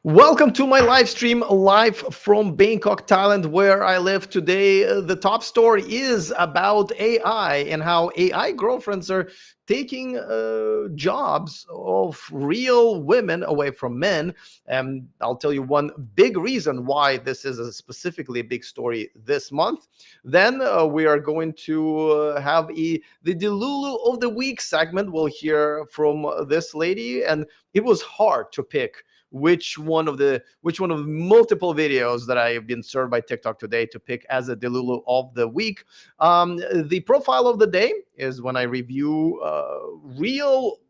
Welcome to my live stream live from Bangkok, Thailand, where I live today. The top story is about AI and how AI girlfriends are taking jobs of real women away from men. And I'll tell you one big reason why this is a specifically a big story this month. Then we are going to have the Delulu of the Week segment. We'll hear from this lady, and it was hard to pick which one of multiple videos that I have been served by TikTok today to pick as a Delulu of the week. The profile of the day is when I review real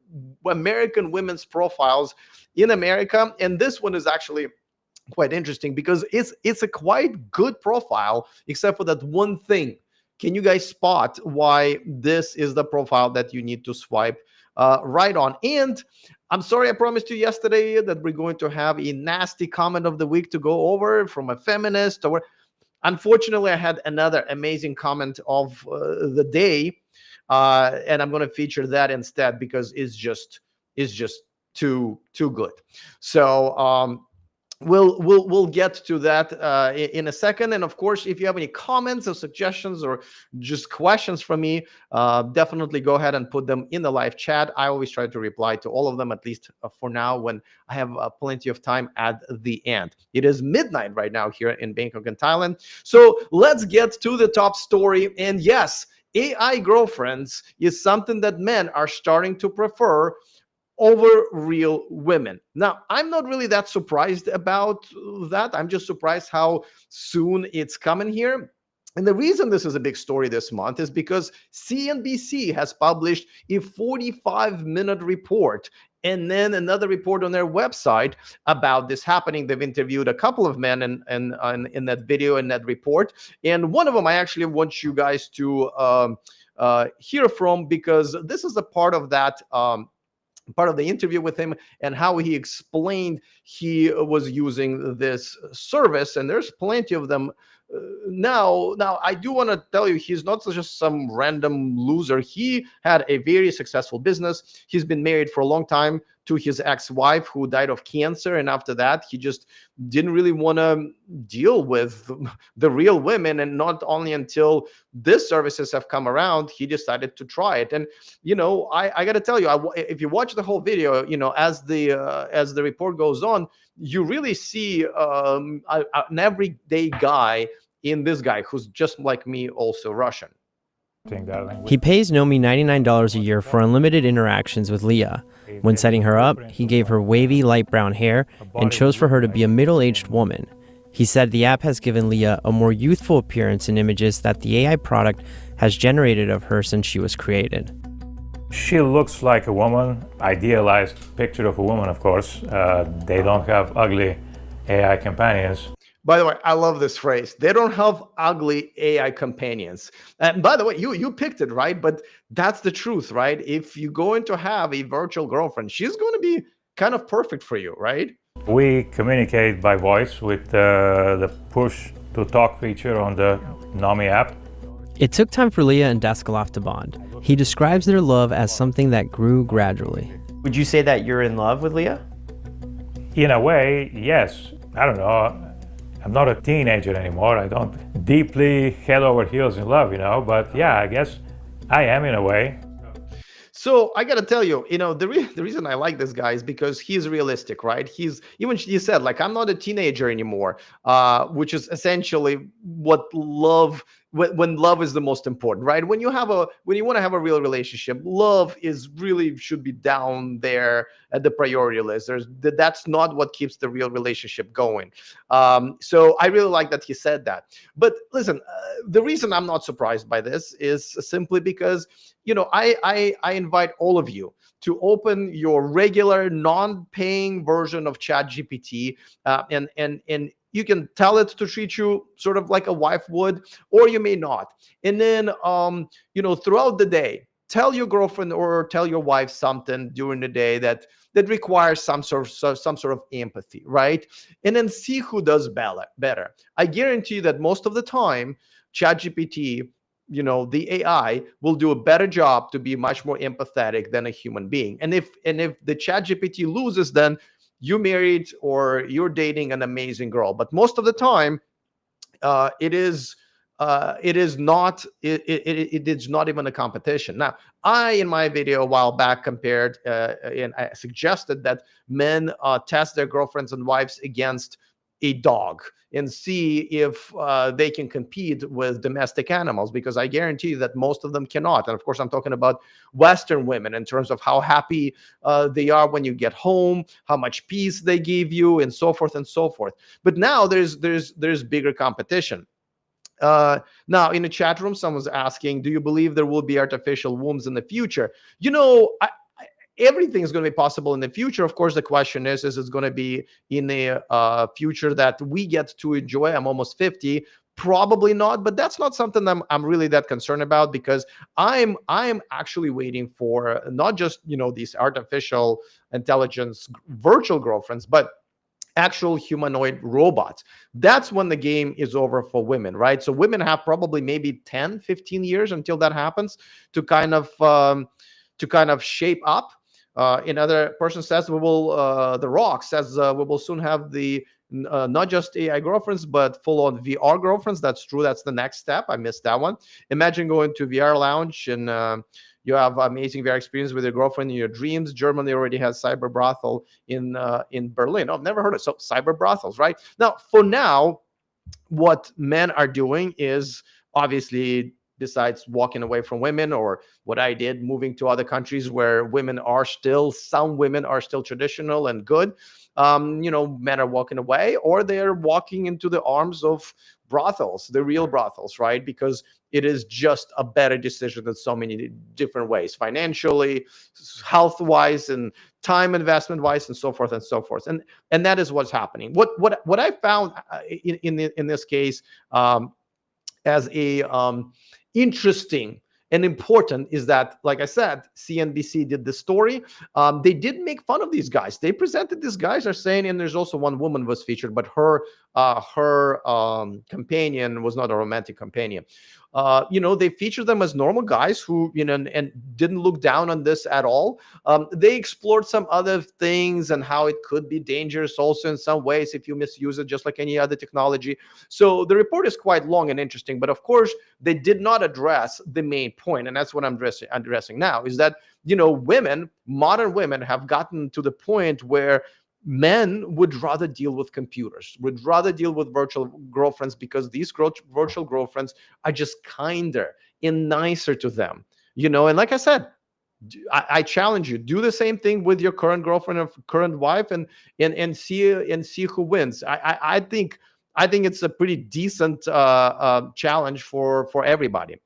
American women's profiles in America, and this one is actually quite interesting because it's a quite good profile, except for that one thing. Can you guys spot why this is the profile that you need to swipe right on? And I'm sorry, I promised you yesterday that we're going to have a nasty comment of the week to go over from a feminist. Or unfortunately, I had another amazing comment of the day, and I'm going to feature that instead because it's just too good. So we'll get to that in a second. And of course, if you have any comments or suggestions or just questions from me, definitely go ahead and put them in the live chat. I always try to reply to all of them, at least for now, when I have plenty of time at the end. It is midnight right now here in Bangkok in Thailand. So let's get to the top story. And yes, AI girlfriends is something that men are starting to prefer over real women. Now, I'm not really that surprised about that. I'm just surprised how soon it's coming here. And the reason this is a big story this month is because CNBC has published a 45-minute report and then another report on their website about this happening. They've interviewed a couple of men in that video and that report. And one of them I actually want you guys to hear from, because this is a part of the interview with him and how he explained he was using this service. And there's plenty of them. Now I do want to tell you, he's not just some random loser. He had a very successful business. He's been married for a long time to his ex-wife, who died of cancer, and after that he just didn't really want to deal with the real women. And not only until these services have come around, he decided to try it. And I got to tell you, if you watch the whole video, as the report goes on, you really see an everyday guy in this guy who's just like me, also Russian. He pays Nomi $99 a year for unlimited interactions with Leah. When setting her up, he gave her wavy light brown hair and chose for her to be a middle-aged woman. He said the app has given Leah a more youthful appearance in images that the AI product has generated of her since she was created. She looks like a woman, idealized picture of a woman, of course. They don't have ugly AI companions. By the way, I love this phrase. They don't have ugly AI companions. And by the way, you picked it, right? But that's the truth, right? If you're going to have a virtual girlfriend, she's going to be kind of perfect for you, right? We communicate by voice with the push to talk feature on the Nomi app. It took time for Leah and Daskalov to bond. He describes their love as something that grew gradually. Would you say that you're in love with Leah? In a way, yes. I don't know. I'm not a teenager anymore. I don't deeply head over heels in love, but yeah, I guess I am in a way. So I got to tell you, the reason I like this guy is because he's realistic, right? He said, like, I'm not a teenager anymore, which is essentially what love, when love is the most important, right? When you want to have a real relationship, love should be down there at the priority list. That's not what keeps the real relationship going. So I really like that he said that. But listen, the reason I'm not surprised by this is simply because I invite all of you to open your regular non-paying version of ChatGPT, and you can tell it to treat you sort of like a wife would, or you may not. And then throughout the day, tell your girlfriend or tell your wife something during the day that requires some sort of empathy, right? And then see who does better. I guarantee you that most of the time, ChatGPT, the AI will do a better job to be much more empathetic than a human being. And if the ChatGPT loses, then you married or you're dating an amazing girl. But most of the time, it is not it is not even a competition. Now, I, in my video a while back, compared and I suggested that men test their girlfriends and wives against a dog and see if they can compete with domestic animals, because I guarantee that most of them cannot. And of course, I'm talking about Western women in terms of how happy they are when you get home, how much peace they give you, and so forth and so forth. But now there's bigger competition. Now, in the chat room, someone's asking, do you believe there will be artificial wombs in the future? Everything is going to be possible in the future. Of course, the question is it going to be in a future that we get to enjoy? I'm almost 50. Probably not, but that's not something I'm really that concerned about, because I'm actually waiting for not just these artificial intelligence virtual girlfriends, but actual humanoid robots. That's when the game is over for women, right? So women have probably maybe 10-15 years until that happens to kind of shape up. Another person says the Rock says we will soon have the not just AI girlfriends, but full-on VR girlfriends. That's true. That's the next step. I missed that one. Imagine going to VR lounge and you have amazing VR experience with your girlfriend in your dreams. Germany already has cyber brothel in Berlin. Oh, I've never heard of so cyber brothels, right? Now, for now, what men are doing is obviously, besides walking away from women, or what I did, moving to other countries where some women are still traditional and good. Men are walking away, or they're walking into the arms of brothels, the real brothels, right? Because it is just a better decision in so many different ways, financially, health wise, and time investment wise, and so forth and so forth. And that is what's happening. What I found in this case, as a interesting and important, is that, like I said, CNBC did the story. They did make fun of these guys. They presented these guys are saying, and there's also one woman was featured, but her companion was not a romantic companion. They featured them as normal guys who, and didn't look down on this at all. They explored some other things and how it could be dangerous also in some ways if you misuse it, just like any other technology. So the report is quite long and interesting, but of course, they did not address the main point, and that's what I'm addressing now, is that modern women have gotten to the point where men would rather deal with computers, would rather deal with virtual girlfriends, because these virtual girlfriends are just kinder and nicer to them. And like I said, I challenge you, do the same thing with your current girlfriend or current wife, and see who wins. I think it's a pretty decent challenge for everybody.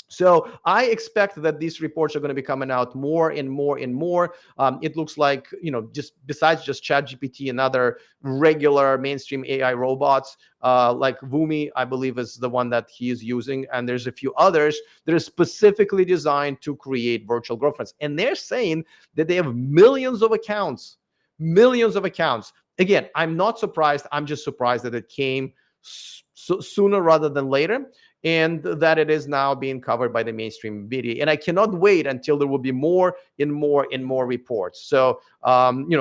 So I expect that these reports are going to be coming out more and more and more. It looks like, just besides just ChatGPT and other regular mainstream AI robots, like Vumi, I believe, is the one that he is using. And there's a few others that are specifically designed to create virtual girlfriends. And they're saying that they have millions of accounts. Millions of accounts. Again, I'm not surprised. I'm just surprised that it came sooner rather than later, and that it is now being covered by the mainstream media. And I cannot wait until there will be more and more and more reports. So,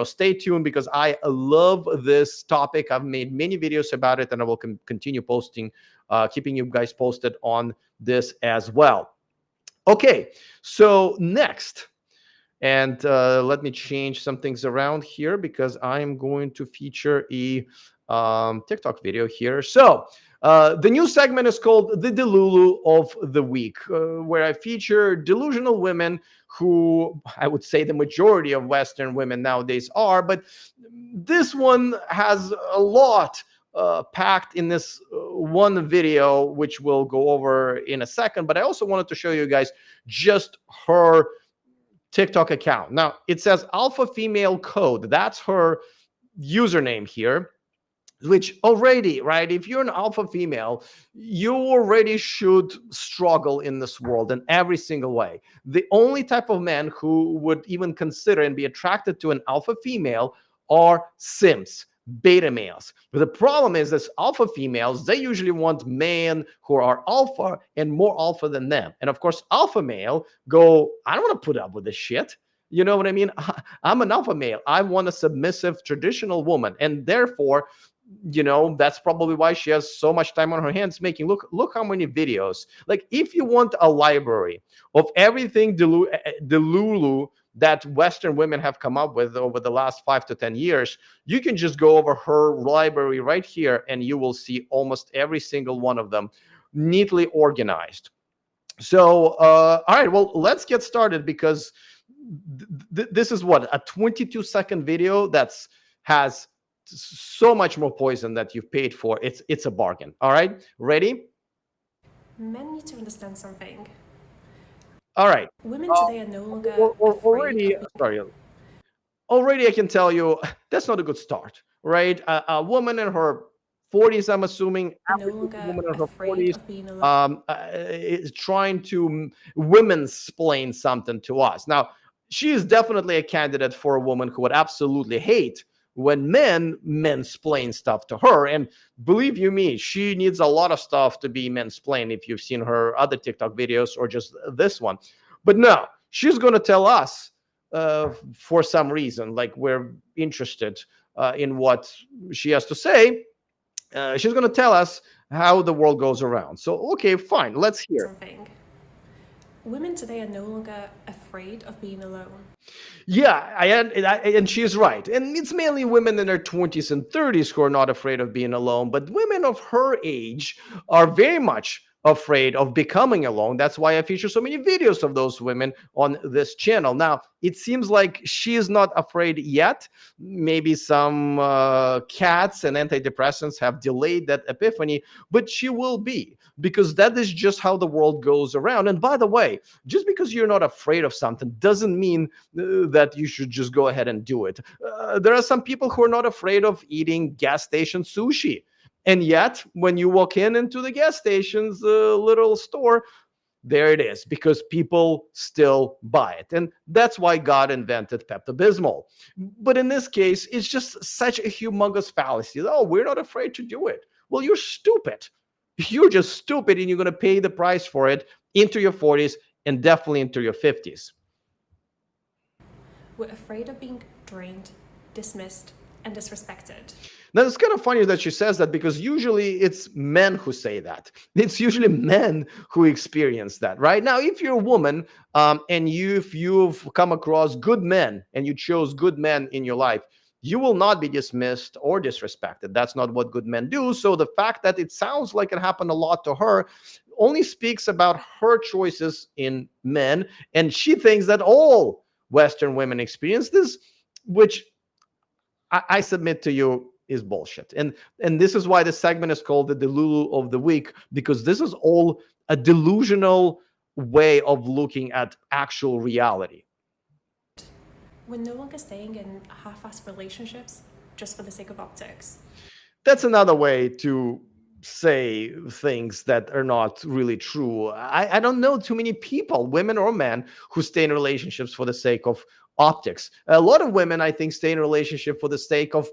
stay tuned, because I love this topic. I've made many videos about it, and I will continue posting, keeping you guys posted on this as well. Okay, so next, and let me change some things around here, because I'm going to feature a TikTok video here. So the new segment is called the Delulu of the Week, where I feature delusional women who I would say the majority of Western women nowadays are, but this one has a lot packed in this one video, which we'll go over in a second. But I also wanted to show you guys just her TikTok account. Now, it says Alpha Female Code. That's her username here, which already, right, if you're an alpha female, you already should struggle in this world in every single way. The only type of men who would even consider and be attracted to an alpha female are simps, beta males. But the problem is this: alpha females, they usually want men who are alpha and more alpha than them. And of course, alpha male go, I don't want to put up with this shit. You know what I mean? I'm an alpha male. I want a submissive traditional woman, and therefore, that's probably why she has so much time on her hands making. Look how many videos. Like, if you want a library of everything delulu that Western women have come up with over the last 5 to 10 years, you can just go over her library right here, and you will see almost every single one of them neatly organized. So, all right, well, let's get started, because this is what, a 22-second video that's has so much more poison that you've paid for. It's a bargain. All right, ready? Men need to understand something. All right. Women today are no longer afraid Already, of being. sorry. Already, I can tell you that's not a good start, right? A woman in her 40s, I'm assuming, No average longer woman in her afraid 40s, of being alone. is trying to women's explain something to us. Now, she is definitely a candidate for a woman who would absolutely hate when men stuff to her. And believe you me, she needs a lot of stuff to be mansplained if you've seen her other TikTok videos or just this one. But no, she's going to tell us, for some reason, like we're interested in what she has to say. She's going to tell us how the world goes around. So, okay, fine, let's hear. Something. Women today are no longer afraid of being alone. Yeah, and she's right. And it's mainly women in their 20s and 30s who are not afraid of being alone, but women of her age are very much afraid of becoming alone. That's why I feature so many videos of those women on this channel. Now, it seems like she is not afraid yet. Maybe some cats and antidepressants have delayed that epiphany, but she will be, because that is just how the world goes around. And by the way, just because you're not afraid of something doesn't mean that you should just go ahead and do it. There are some people who are not afraid of eating gas station sushi. And yet, when you walk into the gas station's little store, there it is, because people still buy it. And that's why God invented Pepto Bismol. But in this case, it's just such a humongous fallacy. Oh, we're not afraid to do it. Well, you're stupid. You're just stupid, and you're going to pay the price for it into your 40s and definitely into your 50s. We're afraid of being drained, dismissed, and disrespected. Now, it's kind of funny that she says that, because usually it's men who say that. It's usually men who experience that, right? Now, if you're a woman, and if you've come across good men and you chose good men in your life, you will not be dismissed or disrespected. That's not what good men do. So the fact that it sounds like it happened a lot to her only speaks about her choices in men. And she thinks that all Western women experience this, which I submit to you is bullshit. And this is why the segment is called the Delulu of the Week, because this is all a delusional way of looking at actual reality. We're no longer staying in half-assed relationships just for the sake of optics. That's another way to say things that are not really true. I don't know too many people, women or men, who stay in relationships for the sake of optics. A lot of women, I think, stay in a relationship for the sake of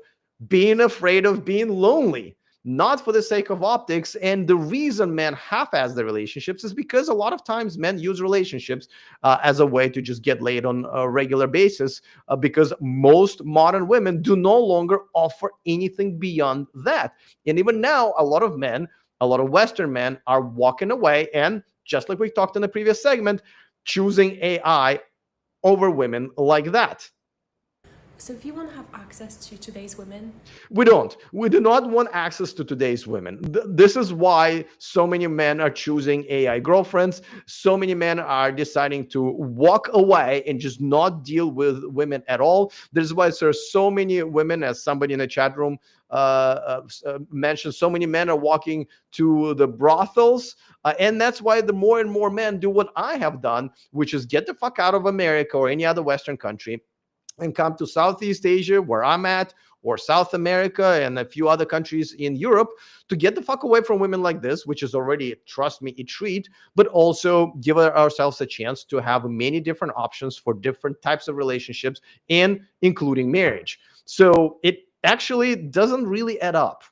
being afraid of being lonely, not for the sake of optics. And the reason men half-ass the relationships is because a lot of times men use relationships as a way to just get laid on a regular basis, because most modern women do no longer offer anything beyond that. And even now, a lot of men, a lot of Western men, are walking away, and just like we talked in the previous segment, choosing AI over women like that. So if you want to have access to today's women, We don't. We do not want access to today's women. This is why so many men are choosing AI girlfriends. So many men are deciding to walk away and just not deal with women at all. This is why there are so many women, as somebody in the chat room mentioned, so many men are walking to the brothels. And that's why the more and more men do what I have done, which is get the fuck out of America or any other Western country and come to Southeast Asia, where I'm at, or South America and a few other countries in Europe, to get the fuck away from women like this, which is already, trust me, a treat, but also give ourselves a chance to have many different options for different types of relationships, and including marriage. So it actually doesn't really add up.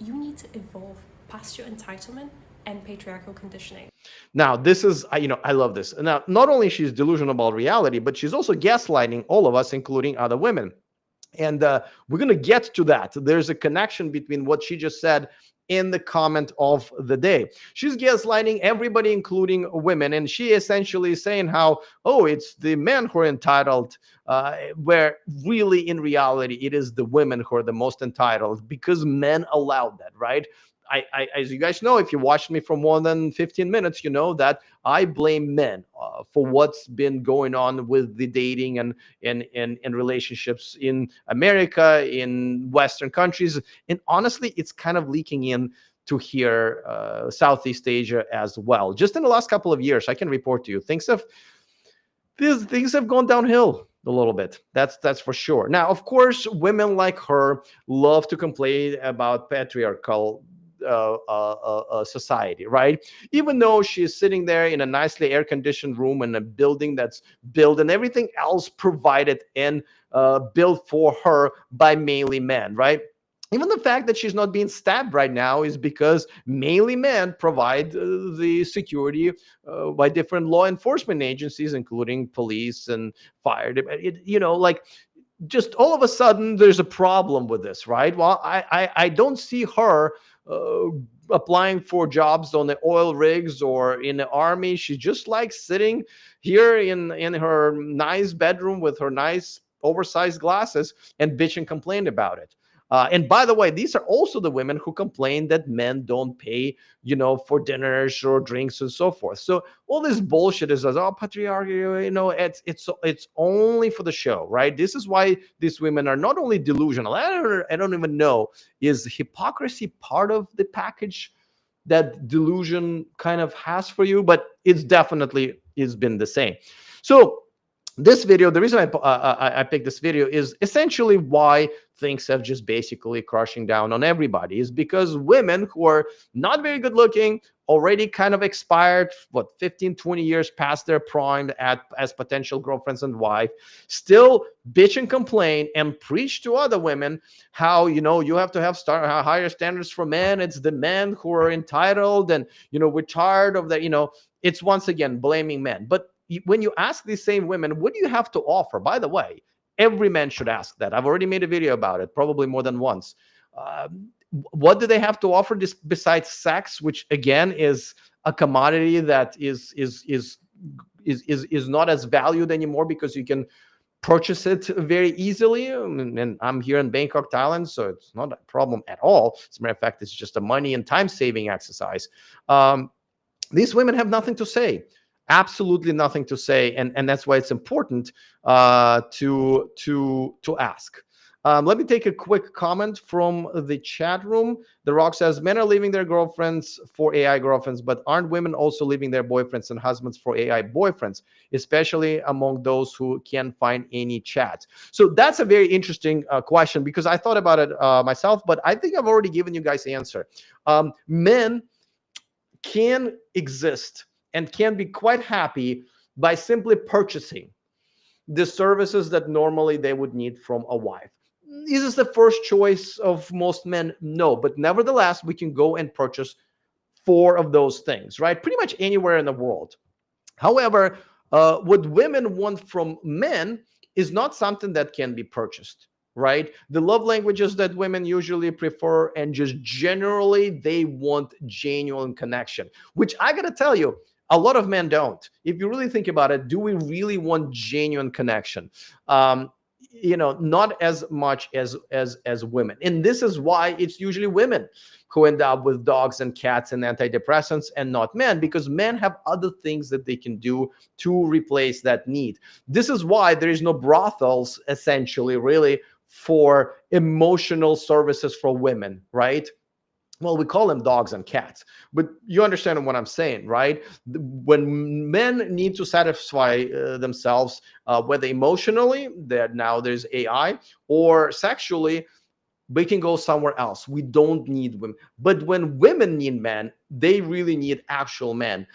you need to evolve past your entitlement and patriarchal conditioning. Now, this is, I love this. Now, not only she's delusional about reality, but she's also gaslighting all of us, including other women. And we're going to get to that. There's a connection between what she just said in the comment of the day. She's gaslighting everybody, including women. And she essentially is saying how, oh, it's the men who are entitled, where really in reality, it is the women who are the most entitled because men allowed that, right? As you guys know, if you watched me for more than 15 minutes, you know that I blame men for what's been going on with the dating and relationships in America, in Western countries. And honestly, it's kind of leaking in to here, Southeast Asia as well. Just in the last couple of years, I can report to you, things have gone downhill a little bit. That's for sure. Now, of course, women like her love to complain about patriarchal society, right? Even though she's sitting there in a nicely air-conditioned room in a building that's built and everything else provided and built for her by mainly men, right? Even the fact that she's not being stabbed right now is because mainly men provide the security by different law enforcement agencies, including police and fire. Like, just all of a sudden there's a problem with this, right? Well, I don't see her uh, applying for jobs on the oil rigs or in the army. She just likes sitting here in her nice bedroom with her nice oversized glasses and bitch and complain about it. And by the way, these are also the women who complain that men don't pay, for dinners or drinks and so forth. So all this bullshit is as, oh, patriarchy, it's only for the show, right? This is why these women are not only delusional. I don't even know, is hypocrisy part of the package that delusion kind of has for you? But it's definitely has been the same. So this video, the reason I picked this video is essentially why things have just basically crushing down on everybody, is because women who are not very good looking, already kind of expired, 15-20 years past their prime as potential girlfriends and wife, still bitch and complain and preach to other women how, you have to have higher standards for men. It's the men who are entitled, and we're tired of that. It's once again blaming men. But when you ask these same women, what do you have to offer? By the way, every man should ask that. I've already made a video about it, probably more than once. What do they have to offer besides sex, which again is a commodity that is not as valued anymore because you can purchase it very easily. And I'm here in Bangkok, Thailand, so it's not a problem at all. As a matter of fact, it's just a money and time saving exercise. These women have nothing to say, absolutely nothing to say, and that's why it's important to ask. Let me take a quick comment from the chat room. The Rock says, men are leaving their girlfriends for AI girlfriends, but aren't women also leaving their boyfriends and husbands for AI boyfriends, especially among those who can't find any chats? So that's a very interesting question, because I thought about it myself, but I think I've already given you guys the answer. Men can exist and can be quite happy by simply purchasing the services that normally they would need from a wife. Is this the first choice of most men? No, but nevertheless, we can go and purchase 4 of those things, right? Pretty much anywhere in the world. However, what women want from men is not something that can be purchased, right? The love languages that women usually prefer, and just generally, they want genuine connection, which I gotta tell you, a lot of men don't. If you really think about it, do we really want genuine connection? Not as much as women. And this is why it's usually women who end up with dogs and cats and antidepressants, and not men, because men have other things that they can do to replace that need. This is why there is no brothels, essentially, really, for emotional services for women, right? Well, we call them dogs and cats, but you understand what I'm saying, right? When men need to satisfy themselves, whether emotionally, that now there's AI, or sexually, we can go somewhere else. We don't need women. But when women need men, they really need actual men.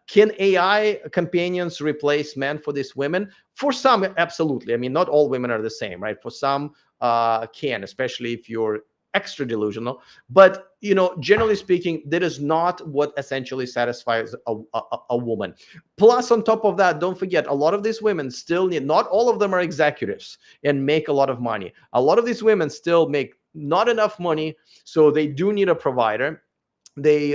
Can AI companions replace men for these women? For some, absolutely. I mean, not all women are the same, right? For some, can, especially if you're extra delusional. But generally speaking, that is not what essentially satisfies a woman. Plus, on top of that, don't forget, a lot of these women still need, not all of them are executives and make a lot of money. A lot of these women still make not enough money, so they do need a provider. They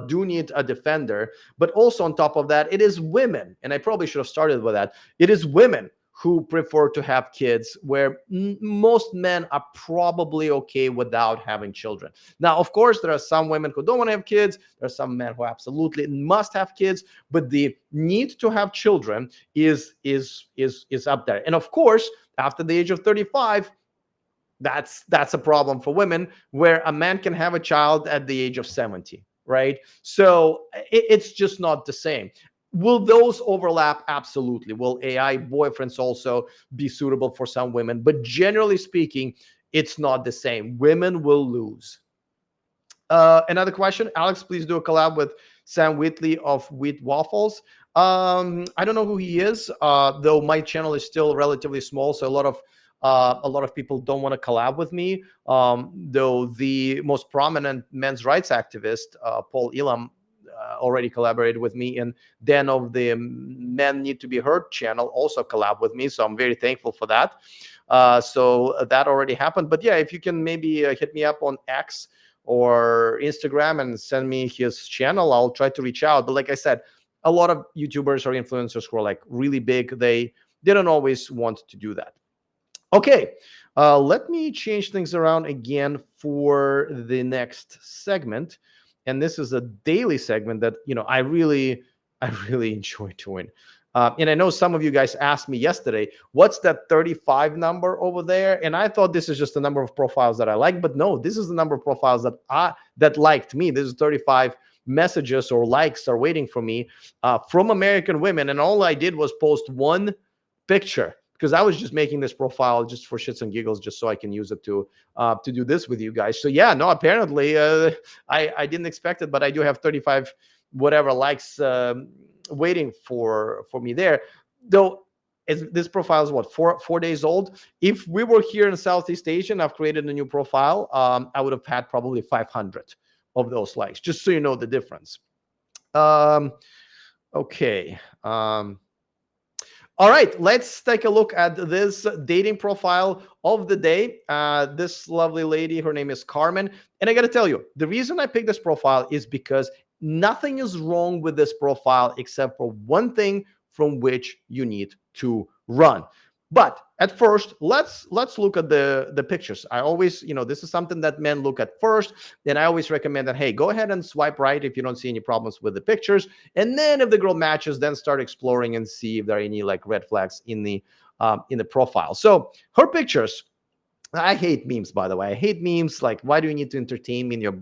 do need a defender. But also on top of that, it is women, and I probably should have started with that. It is women who prefer to have kids, where most men are probably okay without having children. Now, of course, there are some women who don't want to have kids. There are some men who absolutely must have kids, but the need to have children is up there. And of course, after the age of 35, that's a problem for women, where a man can have a child at the age of 70, right? So it's just not the same. Will those overlap? Absolutely. Will AI boyfriends also be suitable for some women? But generally speaking, it's not the same. Women will lose. Another question, Alex, please do a collab with Sam Whitley of Wheat Waffles. I don't know who he is, though my channel is still relatively small, so a lot of people don't want to collab with me. Though the most prominent men's rights activist, Paul Elam, already collaborated with me, and Dan of the Men Need to Be Heard channel also collab with me, so I'm very thankful for that. So that already happened. But yeah, if you can maybe hit me up on X or Instagram and send me his channel, I'll try to reach out. But like I said, a lot of YouTubers or influencers who are like really big, they don't always want to do that. Okay, let me change things around again for the next segment. And this is a daily segment that I really enjoy doing. And I know some of you guys asked me yesterday, what's that 35 number over there? And I thought this is just the number of profiles that I like, but no, this is the number of profiles that liked me. This is 35 messages or likes are waiting for me from American women, and all I did was post one picture, because I was just making this profile just for shits and giggles, just so I can use it to do this with you guys. So yeah, no, apparently I didn't expect it, but I do have 35 whatever likes waiting for me there. Though this profile is what, 4 days old. If we were here in Southeast Asia and I've created a new profile, I would have had probably 500 of those likes, just so you know the difference. Okay. All right, let's take a look at this dating profile of the day. This lovely lady, her name is Carmen. And I got to tell you, the reason I picked this profile is because nothing is wrong with this profile except for one thing from which you need to run. But at first, let's look at the pictures. I always, this is something that men look at first. Then I always recommend that, hey, go ahead and swipe right if you don't see any problems with the pictures. And then if the girl matches, then start exploring and see if there are any like red flags in the profile. So her pictures, I hate memes, by the way. I hate memes. Like, why do you need to entertain me in your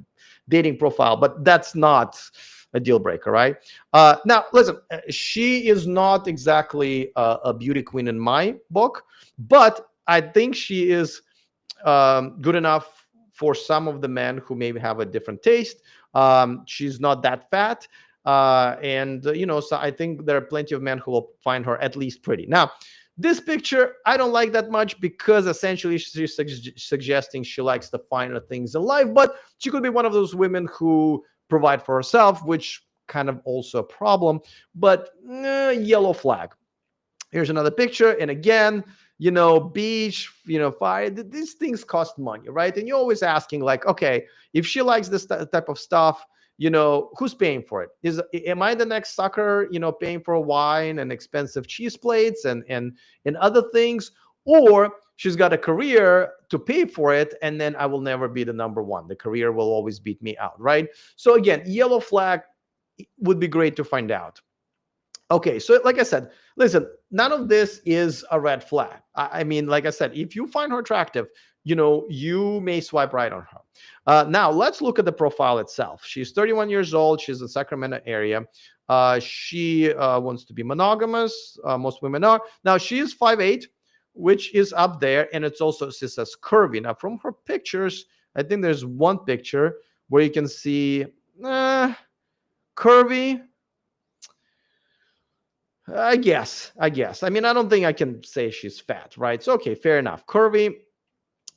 dating profile? But that's not a deal breaker, right? Now, listen, she is not exactly a beauty queen in my book, but I think she is good enough for some of the men who maybe have a different taste. She's not that fat. And so I think there are plenty of men who will find her at least pretty. Now, this picture, I don't like that much, because essentially she's suggesting she likes the finer things in life, but she could be one of those women who provide for herself, which kind of also a problem, but yellow flag. Here's another picture. And again, beach, fire, these things cost money, right? And you're always asking like, okay, if she likes this type of stuff, who's paying for it? Am I the next sucker, paying for wine and expensive cheese plates and other things? Or she's got a career to pay for it, and then I will never be the number one. The career will always beat me out, right? So again, yellow flag would be great to find out. Okay, so like I said, listen, none of this is a red flag. I mean, like I said, if you find her attractive, you may swipe right on her. Now, let's look at the profile itself. She's 31 years old. She's in the Sacramento area. She wants to be monogamous. Most women are. Now, she is 5'8", which is up there, and it's also, it says curvy. Now, from her pictures, I think there's one picture where you can see curvy. I guess. I mean, I don't think I can say she's fat, right? So, okay, fair enough. Curvy.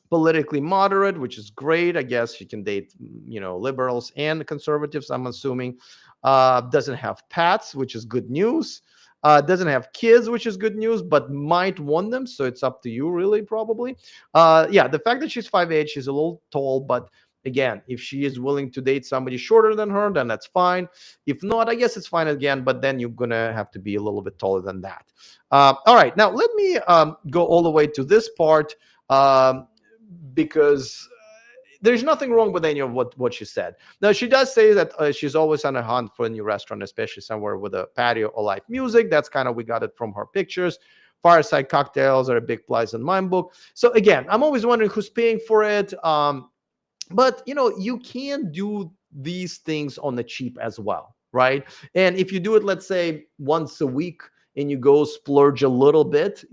politically moderate, which is great. I guess you can date, liberals and conservatives, I'm assuming. Doesn't have pets, which is good news. Doesn't have kids, which is good news, but might want them. So it's up to you, really, probably. Yeah, the fact that she's 5'8", she's a little tall, but again, if she is willing to date somebody shorter than her, then that's fine. If not, I guess it's fine again, but then you're going to have to be a little bit taller than that. All right, now let me go all the way to this part. Because there's nothing wrong with any of what she said. Now, she does say that she's always on a hunt for a new restaurant, especially somewhere with a patio or live music. That's kind of, we got it from her pictures. Fireside cocktails are a big plus in my book. So again, I'm always wondering who's paying for it. But you can do these things on the cheap as well, right? And if you do it, let's say once a week, and you go splurge a little bit,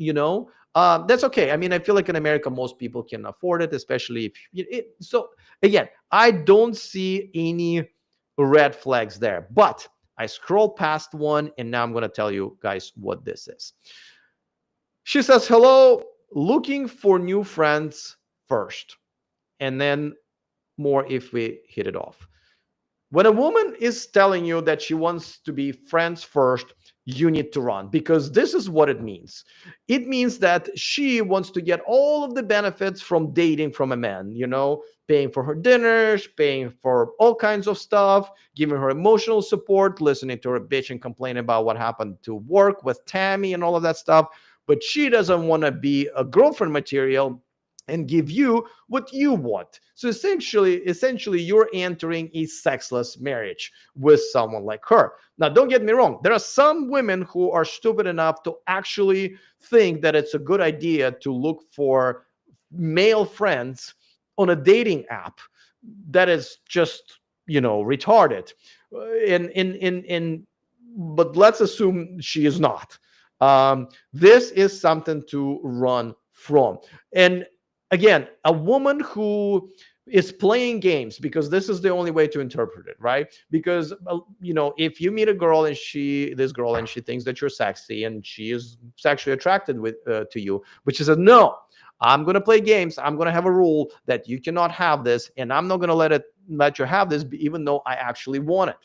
that's okay. I mean, I feel like in America, most people can afford it, especially if so again, I don't see any red flags there, but I scrolled past one, and now I'm going to tell you guys what this is. She says, hello, looking for new friends first, and then more if we hit it off. When a woman is telling you that she wants to be friends first, you need to run, because this is what it means. It means that she wants to get all of the benefits from dating from a man, paying for her dinners, paying for all kinds of stuff, giving her emotional support, listening to her bitch and complain about what happened to work with Tammy and all of that stuff. But she doesn't want to be a girlfriend material and give you what you want. So essentially you're entering a sexless marriage with someone like her. Now, don't get me wrong, there are some women who are stupid enough to actually think that it's a good idea to look for male friends on a dating app. That is just, retarded. But let's assume she is not. This is something to run from. And again, a woman who is playing games, because this is the only way to interpret it, right? Because if you meet a girl and she thinks that you're sexy and she is sexually attracted to you, but she says, no, I'm going to play games, I'm going to have a rule that you cannot have this, and I'm not going to let you have this even though I actually want it.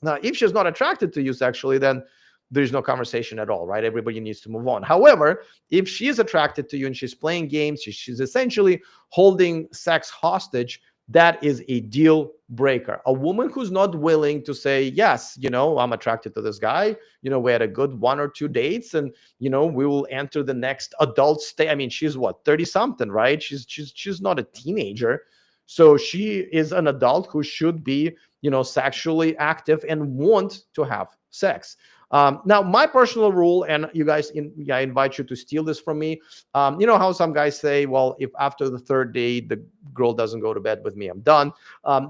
Now, if she's not attracted to you sexually, then there's no conversation at all, right? Everybody needs to move on. However, if she is attracted to you and she's playing games, she's essentially holding sex hostage, that is a deal breaker. A woman who's not willing to say, yes, I'm attracted to this guy, we had a good 1 or 2 dates, and we will enter the next adult stage. I mean, she's what, 30 something, right? She's not a teenager. So she is an adult who should be, sexually active and want to have sex. Now, my personal rule, and you guys, I invite you to steal this from me. You know how some guys say, well, if after the third date the girl doesn't go to bed with me, I'm done.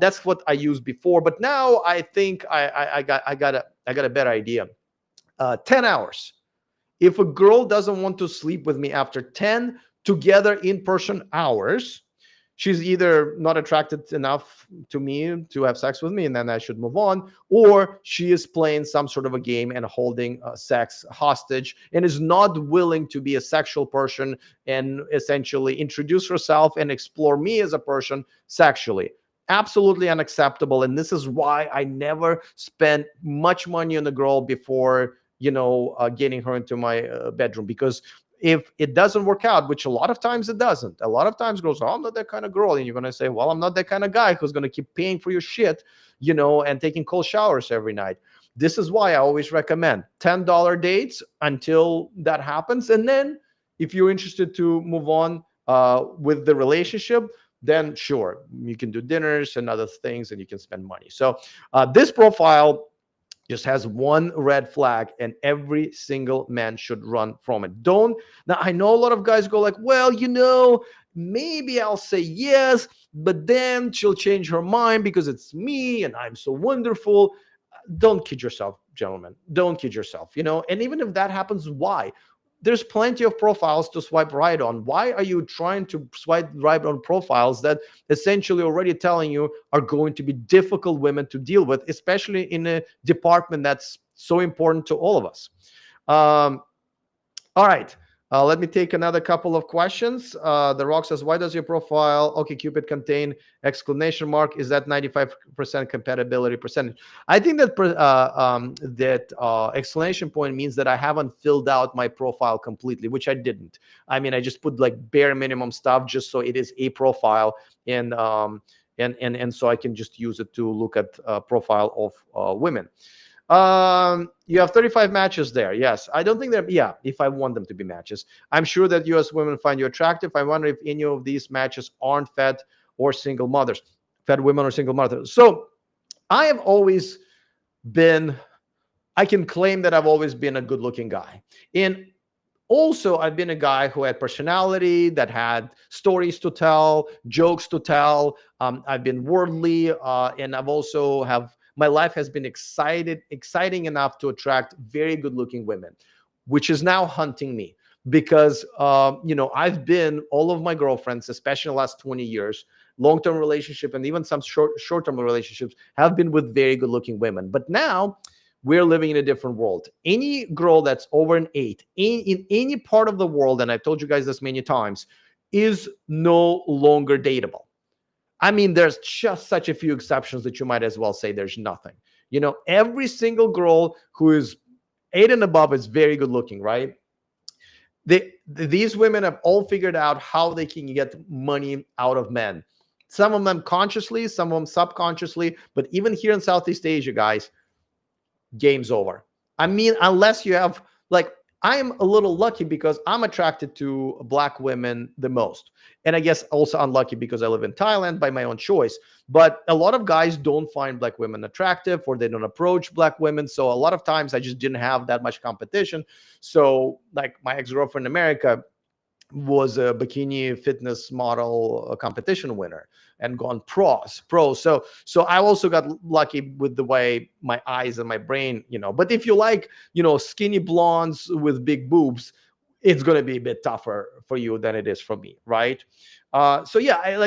That's what I used before, but now I think I got a better idea. 10 hours. If a girl doesn't want to sleep with me after 10 together in-person hours, she's either not attracted enough to me to have sex with me, and then I should move on, or she is playing some sort of a game and holding sex hostage and is not willing to be a sexual person and essentially introduce herself and explore me as a person sexually. Absolutely unacceptable. And this is why I never spent much money on a girl before, getting her into my bedroom, because if it doesn't work out, which a lot of times it doesn't, a lot of times girls are, I'm not that kind of girl. And you're going to say, well, I'm not that kind of guy who's going to keep paying for your shit, and taking cold showers every night. This is why I always recommend $10 dates until that happens. And then if you're interested to move on with the relationship, then sure, you can do dinners and other things and you can spend money. So this profile just has one red flag, and every single man should run from it. Don't. Now, I know a lot of guys go like, well, maybe I'll say yes, but then she'll change her mind because it's me and I'm so wonderful. Don't kid yourself, gentlemen. Don't kid yourself, and even if that happens, why? There's plenty of profiles to swipe right on. Why are you trying to swipe right on profiles that essentially already telling you are going to be difficult women to deal with, especially in a department that's so important to all of us? All right. Let me take another couple of questions. The Rock says, "Why does your profile OkCupid contain exclamation mark? Is that 95% compatibility percentage?" I think that exclamation point means that I haven't filled out my profile completely, which I didn't. I mean, I just put like bare minimum stuff just so it is a profile, and so I can just use it to look at profile of women. You have 35 matches there. Yes, I don't think they're, yeah, if I want them to be matches. I'm sure that US women find you attractive. I wonder if any of these matches aren't fed or single mothers, fed women or single mothers. So I have always been, I can claim that I've always been a good looking guy. And also, I've been a guy who had personality, that had stories to tell, jokes to tell. I've been worldly, and I've also have my life has been exciting enough to attract very good-looking women, which is now hunting me because I've been all of my girlfriends, especially in the last 20 years, long-term relationship and even some short-term relationships have been with very good-looking women. But now we're living in a different world. Any girl that's over an 8 in any part of the world, and I've told you guys this many times, is no longer dateable. I mean, there's just such a few exceptions that you might as well say there's nothing. Every single girl who is 8 and above is very good looking, right? These women have all figured out how they can get money out of men. Some of them consciously, some of them subconsciously, but even here in Southeast Asia, guys, game's over. I mean, unless you have, like, I'm a little lucky because I'm attracted to black women the most. And I guess also unlucky because I live in Thailand by my own choice. But a lot of guys don't find black women attractive, or they don't approach black women. So a lot of times I just didn't have that much competition. So like my ex-girlfriend in America was a bikini fitness model competition winner and gone pro. So I also got lucky with the way my eyes and my brain, but if you like, skinny blondes with big boobs, it's going to be a bit tougher for you than it is for me, right? So yeah,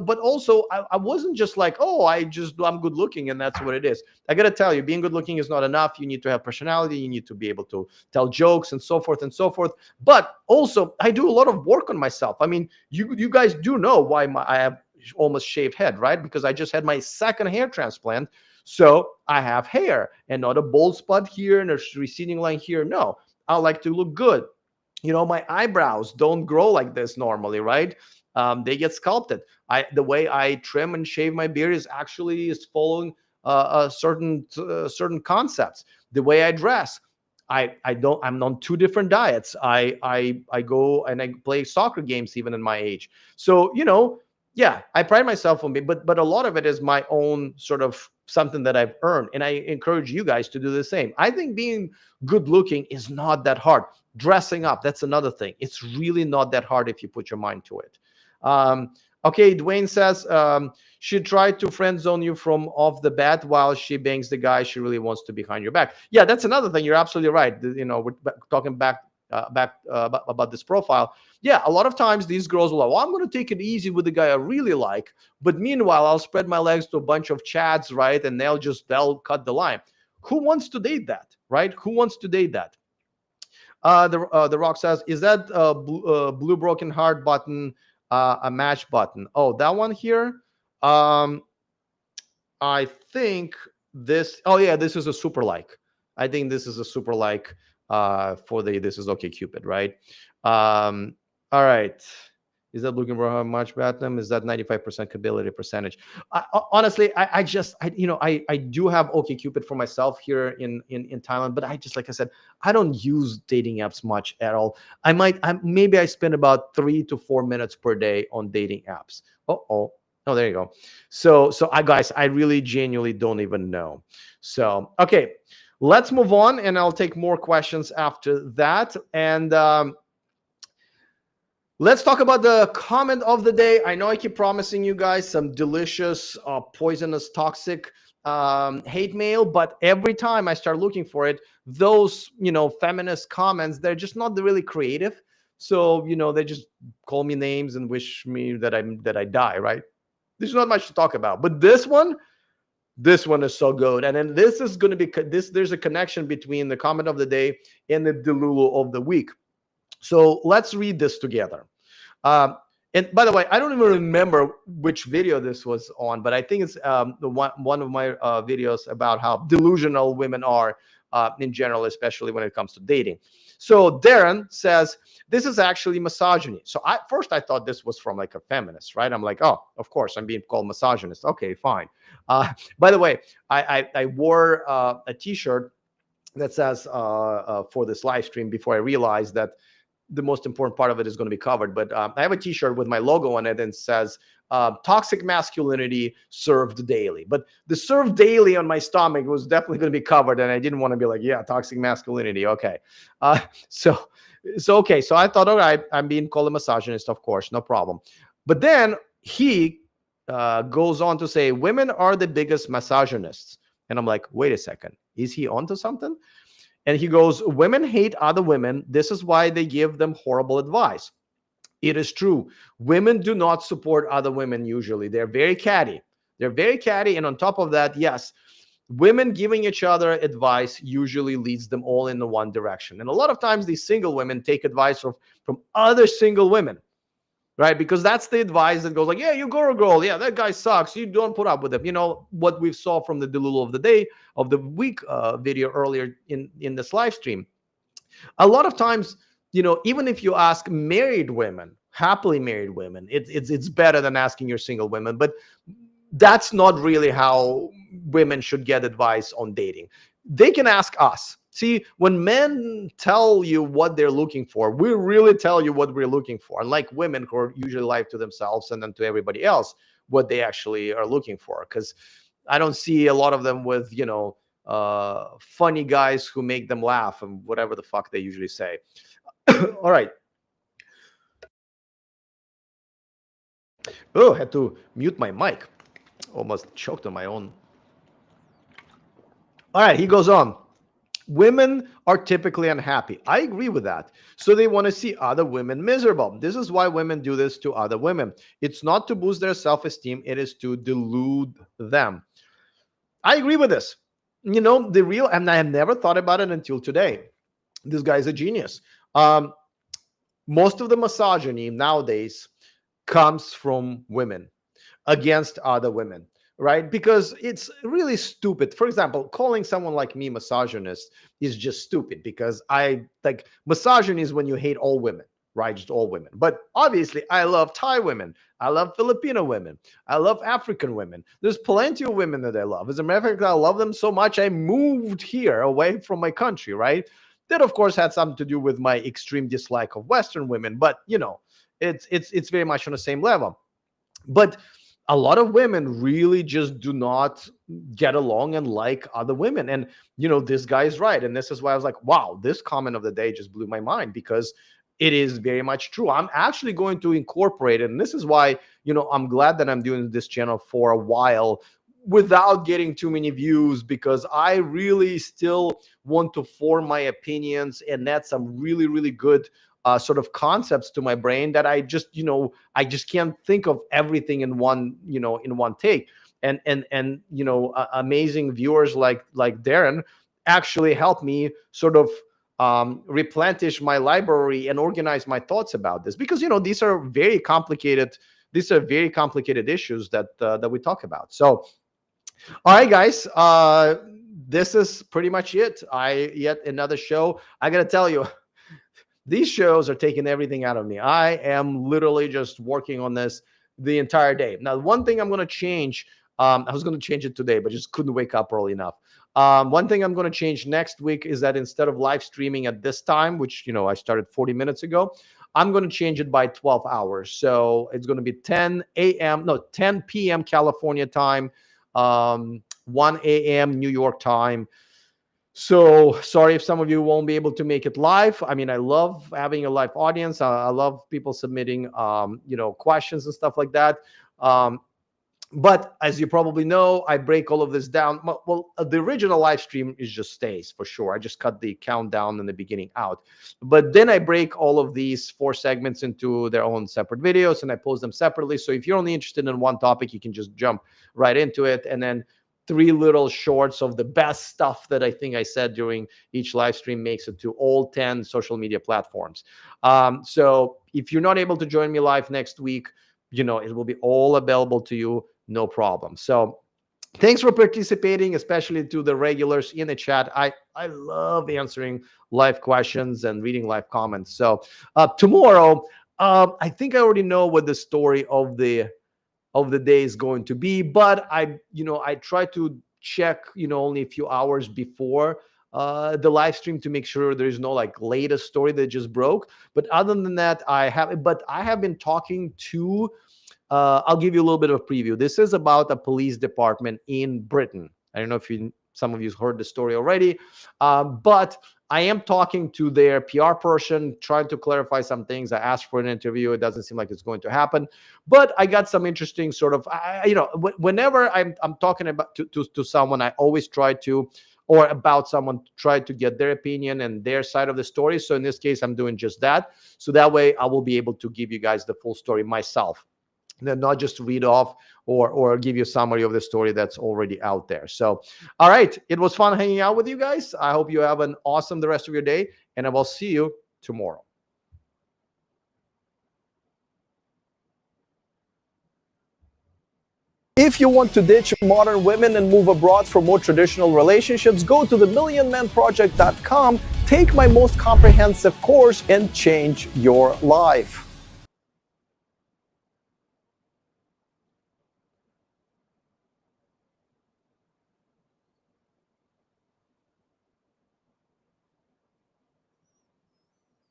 but also I wasn't just like, oh, I'm good looking and that's what it is. I gotta tell you, being good looking is not enough. You need to have personality, you need to be able to tell jokes and so forth and so forth. But also I do a lot of work on myself. I mean, you guys do know why I have almost shaved head, right? Because I just had my second hair transplant. So I have hair and not a bald spot here and a receding line here. No, I like to look good. My eyebrows don't grow like this normally, right? They get sculpted. The way I trim and shave my beard is following certain concepts. The way I dress, I'm on two different diets. I go and I play soccer games even in my age. So yeah, I pride myself on me, but a lot of it is my own sort of something that I've earned, and I encourage you guys to do the same. I think being good looking is not that hard. Dressing up, that's another thing. It's really not that hard if you put your mind to it. Okay, Dwayne says she tried to friend zone you from off the bat while she bangs the guy she really wants to behind your back. Yeah, that's another thing. You're absolutely right. We're talking back about this profile. Yeah, a lot of times these girls will, I'm going to take it easy with the guy I really like, but meanwhile I'll spread my legs to a bunch of chads, right? And they'll cut the line. Who wants to date that, right? Who wants to date that? The Rock says, is that blue broken heart button a match button? Oh, that one here. I think this. Oh yeah, this is a super like. I think this is a super like for this is OkCupid, right? All right. Is that looking for how much Batman? Is that 95% capability percentage? Honestly, I do have OkCupid for myself here in Thailand, but I just, like I said, I don't use dating apps much at all. Maybe I spend about 3 to 4 minutes per day on dating apps. Oh, there you go. So guys, I really genuinely don't even know. So okay, let's move on, and I'll take more questions after that. And let's talk about the comment of the day. I know I keep promising you guys some delicious, poisonous, toxic hate mail, but every time I start looking for it, those feminist comments, they're just not really creative. So they just call me names and wish me that I die, right? There's not much to talk about, but this one is so good. And then this is going to be this. There's a connection between the comment of the day and the Delulu of the week. So let's read this together. Um, and by the way, I don't even remember which video this was on, but I think it's the one of my videos about how delusional women are in general, especially when it comes to dating. So Darren says this is actually misogyny. So I thought this was from like a feminist, right? I'm like, oh, of course, I'm being called misogynist. Okay, fine. By the way, I wore a T-shirt that says for this live stream before I realized that the most important part of it is going to be covered. But I have a T-shirt with my logo on it and says "Toxic Masculinity Served Daily." But the "served daily" on my stomach was definitely going to be covered, and I didn't want to be like, "Yeah, toxic masculinity." Okay, uh, so okay. So I thought, all right, I'm being called a misogynist, of course, no problem. But then he goes on to say, "Women are the biggest misogynists," and I'm like, wait a second, is he onto something? And he goes, women hate other women. This is why they give them horrible advice. It is true. Women do not support other women usually. They're very catty. They're very catty. And on top of that, yes, women giving each other advice usually leads them all in the one direction. And a lot of times these single women take advice from other single women, right? Because that's the advice that goes like, yeah, you girl, yeah, that guy sucks, you don't put up with him. You know what we saw from the Delulu of the day of the week video earlier in this live stream. A lot of times, even if you ask married women, happily married women, it's better than asking your single women. But that's not really how women should get advice on dating. They can ask us. See, when men tell you what they're looking for, we really tell you what we're looking for. Unlike women who are usually lie to themselves and then to everybody else what they actually are looking for. Because I don't see a lot of them with, funny guys who make them laugh and whatever the fuck they usually say. All right. Oh, had to mute my mic. Almost choked on my own. All right, he goes on. Women are typically unhappy. I agree with that. So they want to see other women miserable. This is why women do this to other women. It's not to boost their self-esteem, it is to delude them. I agree with this. The real, and I have never thought about it until today. This guy's a genius. Most of the misogyny nowadays comes from women against other women, right? Because it's really stupid. For example, calling someone like me misogynist is just stupid, because I like misogyny is when you hate all women, right? Just all women. But obviously I love Thai women, I love Filipino women, I love African women. There's plenty of women that I love. As a matter of fact, I love them so much I moved here away from my country, right? That of course had something to do with my extreme dislike of Western women, but it's very much on the same level. But a lot of women really just do not get along and like other women. And this guy is right, and this is why I was like, wow, this comment of the day just blew my mind, because it is very much true. I'm actually going to incorporate it, and this is why I'm glad that I'm doing this channel for a while without getting too many views, because I really still want to form my opinions and add some really, really good sort of concepts to my brain that I just can't think of everything in one take. And amazing viewers like Darren actually help me sort of replenish my library and organize my thoughts about this, because these are very complicated issues that we talk about. So all right, guys, this is pretty much it. Yet another show. I gotta tell you, these shows are taking everything out of me. I am literally just working on this the entire day. Now, one thing I'm going to change, I was going to change it today, but just couldn't wake up early enough. One thing I'm going to change next week is that instead of live streaming at this time, which, I started 40 minutes ago, I'm going to change it by 12 hours. So it's going to be 10 p.m. California time, 1 a.m. New York time. So sorry if some of you won't be able to make it live. I mean, I love having a live audience. I love people submitting, questions and stuff like that. But as you probably know, I break all of this down. Well, the original live stream is just stays for sure. I just cut the countdown in the beginning out. But then I break all of these 4 segments into their own separate videos, and I post them separately. So if you're only interested in one topic, you can just jump right into it. And then 3 little shorts of the best stuff that I think I said during each live stream makes it to all 10 social media platforms. So if you're not able to join me live next week, it will be all available to you, no problem. So thanks for participating, especially to the regulars in the chat. I love answering live questions and reading live comments. So tomorrow, I think I already know what the story of the day is going to be, but I try to check only a few hours before the live stream to make sure there's no latest story that just broke. But other than that, I have been talking to I'll give you a little bit of a preview. This is about a police department in Britain. I don't know if some of you heard the story already, but I am talking to their PR person, trying to clarify some things. I asked for an interview. It doesn't seem like it's going to happen, but I got some interesting sort of, whenever I'm talking about to someone, I always try to, or about someone, try to get their opinion and their side of the story. So in this case, I'm doing just that. So that way I will be able to give you guys the full story myself, not just read off or give you a summary of the story that's already out there. So, all right, it was fun hanging out with you guys. I hope you have an awesome the rest of your day, and I will see you tomorrow. If you want to ditch modern women and move abroad for more traditional relationships, go to themillionmanproject.com, take my most comprehensive course, and change your life.